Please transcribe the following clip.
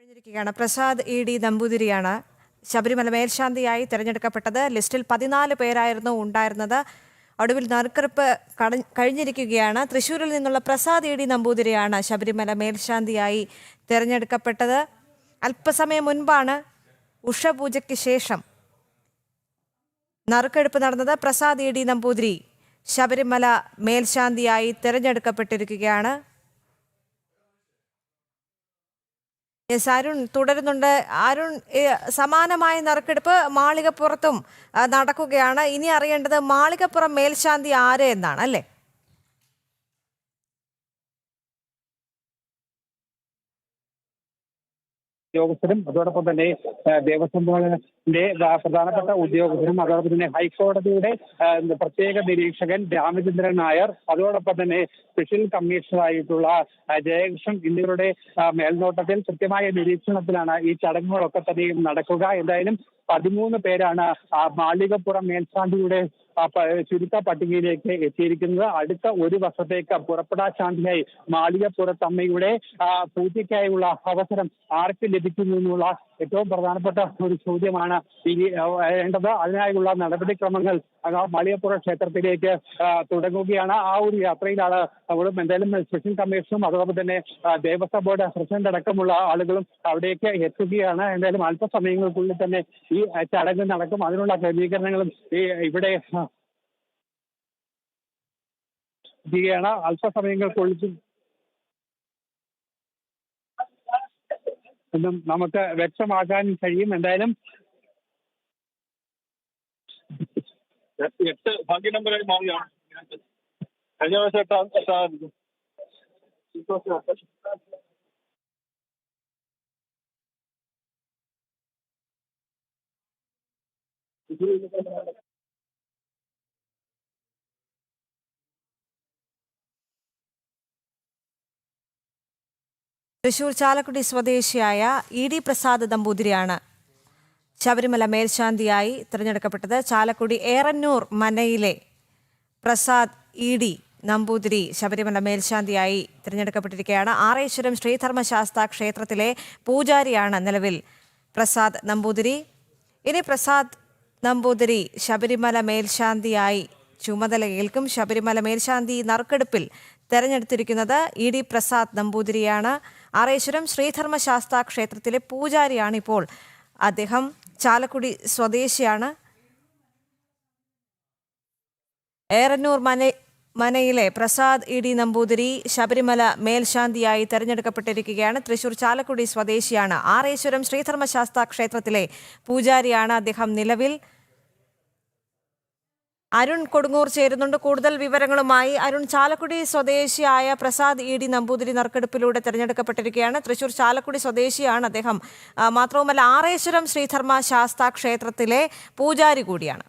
കഴിഞ്ഞിരിക്കുകയാണ്. പ്രസാദ് ഇ.ഡി. നമ്പൂതിരിയാണ് ശബരിമല മേൽശാന്തിയായി തിരഞ്ഞെടുക്കപ്പെട്ടത്. ലിസ്റ്റിൽ 14 പേരായിരുന്നു ഉണ്ടായിരുന്നത്. ഒടുവിൽ നറുക്കെടുപ്പ് കഴിഞ്ഞിരിക്കുകയാണ്. തൃശ്ശൂരിൽ നിന്നുള്ള പ്രസാദ് ഇ.ഡി. നമ്പൂതിരിയാണ് ശബരിമല മേൽശാന്തിയായി തിരഞ്ഞെടുക്കപ്പെട്ടത്. അല്പസമയം മുൻപാണ് ഉഷപൂജയ്ക്ക് ശേഷം നറുക്കെടുപ്പ് നടന്നത്. പ്രസാദ് ഇ.ഡി. നമ്പൂതിരി ശബരിമല മേൽശാന്തിയായി തിരഞ്ഞെടുക്കപ്പെട്ടിരിക്കുകയാണ്. അരുൺ തുടരുന്നുണ്ട്. അരുൺ, സമാനമായ നറുക്കെടുപ്പ് മാളികപ്പുറത്തും നടക്കുകയാണ്. ഇനി അറിയേണ്ടത് മാളികപ്പുറം മേൽശാന്തി ആര് എന്നാണ്, അല്ലേ? ഉദ്യോഗസ്ഥരും അതോടൊപ്പം തന്നെ ദേവസ്വം ബോർഡിന്റെ പ്രധാനപ്പെട്ട ഉദ്യോഗസ്ഥരും അതോടൊപ്പം തന്നെ ഹൈക്കോടതിയുടെ പ്രത്യേക നിരീക്ഷകൻ രാമചന്ദ്രൻ നായർ, അതോടൊപ്പം തന്നെ സ്പെഷ്യൽ കമ്മീഷണറായിട്ടുള്ള ജയകൃഷ്ണൻ എന്നിവരുടെ മേൽനോട്ടത്തിൽ കൃത്യമായ നിരീക്ഷണത്തിലാണ് ഈ ചടങ്ങുകളൊക്കെ തന്നെയും നടക്കുക. എന്തായാലും 13 പേരാണ് മാളികപ്പുറം മേൽശാന്തിയുടെ ചുരുക്ക പട്ടികയിലേക്ക് എത്തിയിരിക്കുന്നത്. അടുത്ത ഒരു വർഷത്തേക്ക് പുറപ്പെടാ ശാന്തിയായി മാളികപ്പുറത്തമ്മയുടെ പൂജയ്ക്കായുള്ള അവസരം ആർക്ക് ലഭിക്കുന്നു എന്നുള്ള ഏറ്റവും പ്രധാനപ്പെട്ട ഒരു ചോദ്യമാണ് വേണ്ടത്. അതിനായുള്ള നടപടിക്രമങ്ങൾ മാളികപ്പുറ ക്ഷേത്രത്തിലേക്ക് തുടങ്ങുകയാണ്. ആ ഒരു യാത്രയിലാണ് നമ്മളും. എന്തായാലും സ്പെഷ്യൽ കമ്മീഷനും അതോടൊപ്പം തന്നെ ദേവസ്വം ബോർഡ് പ്രസിഡന്റ് അടക്കമുള്ള ആളുകളും അവിടേക്ക് എത്തുകയാണ്. എന്തായാലും അല്പസമയങ്ങൾക്കുള്ളിൽ തന്നെ ഈ ചടങ്ങ് നടക്കും. അതിനുള്ള ക്രമീകരണങ്ങളും ഇവിടെ ചെയ്യുകയാണ്. അല്പസമയങ്ങൾക്കുള്ളിൽ എന്നും നമുക്ക് വ്യക്തമാക്കാൻ കഴിയും. എന്തായാലും 8 ഭാഗ്യ നമ്പറായി മാറിയാണ്. കഴിഞ്ഞ വർഷം 8 തൃശൂർ ചാലക്കുടി സ്വദേശിയായ ഇ.ഡി. പ്രസാദ് നമ്പൂതിരിയാണ് ശബരിമല മേൽശാന്തിയായി തിരഞ്ഞെടുക്കപ്പെട്ടത്. ചാലക്കുടി ഏറന്നൂർ മനയിലെ പ്രസാദ് ഇ.ഡി. നമ്പൂതിരി ശബരിമല മേൽശാന്തിയായി തിരഞ്ഞെടുക്കപ്പെട്ടിരിക്കുകയാണ്. ആറേശ്വരം ശ്രീധർമ്മശാസ്താ ക്ഷേത്രത്തിലെ പൂജാരിയാണ് നിലവിൽ പ്രസാദ് നമ്പൂതിരി. ഇനി പ്രസാദ് നമ്പൂതിരി ശബരിമല മേൽശാന്തിയായി ചുമതലയേൽക്കും. ശബരിമല മേൽശാന്തി നറുക്കെടുപ്പിൽ തെരഞ്ഞെടുത്തിരിക്കുന്നത് ഇ.ഡി. പ്രസാദ് നമ്പൂതിരിയാണ്. ആറേശ്വരം ശ്രീധർമ്മശാസ്താ ക്ഷേത്രത്തിലെ പൂജാരിയാണ് ഇപ്പോൾ. അദ്ദേഹം ചാലക്കുടി സ്വദേശിയാണ്. ഏറന്നൂർ മനയിലെ പ്രസാദ് ഇ.ഡി. നമ്പൂതിരി ശബരിമല മേൽശാന്തിയായി തെരഞ്ഞെടുക്കപ്പെട്ടിരിക്കുകയാണ്. തൃശൂർ ചാലക്കുടി സ്വദേശിയാണ്. ആറേശ്വരം ശ്രീധർമ്മശാസ്താ ക്ഷേത്രത്തിലെ പൂജാരിയാണ് അദ്ദേഹം നിലവിൽ. അരുൺ കൊടുങ്ങൂർ ചേരുന്നുണ്ട് കൂടുതൽ വിവരങ്ങളുമായി. അരുൺ, ചാലക്കുടി സ്വദേശിയായ പ്രസാദ് ഇ.ഡി. നമ്പൂതിരി നറുക്കെടുപ്പിലൂടെ തെരഞ്ഞെടുക്കപ്പെട്ടിരിക്കുകയാണ്. തൃശൂർ ചാലക്കുടി സ്വദേശിയാണ് അദ്ദേഹം. മാത്രവുമല്ല ആറേശ്വരം ശ്രീധർമ്മ ശാസ്താ ക്ഷേത്രത്തിലെ പൂജാരി കൂടിയാണ്.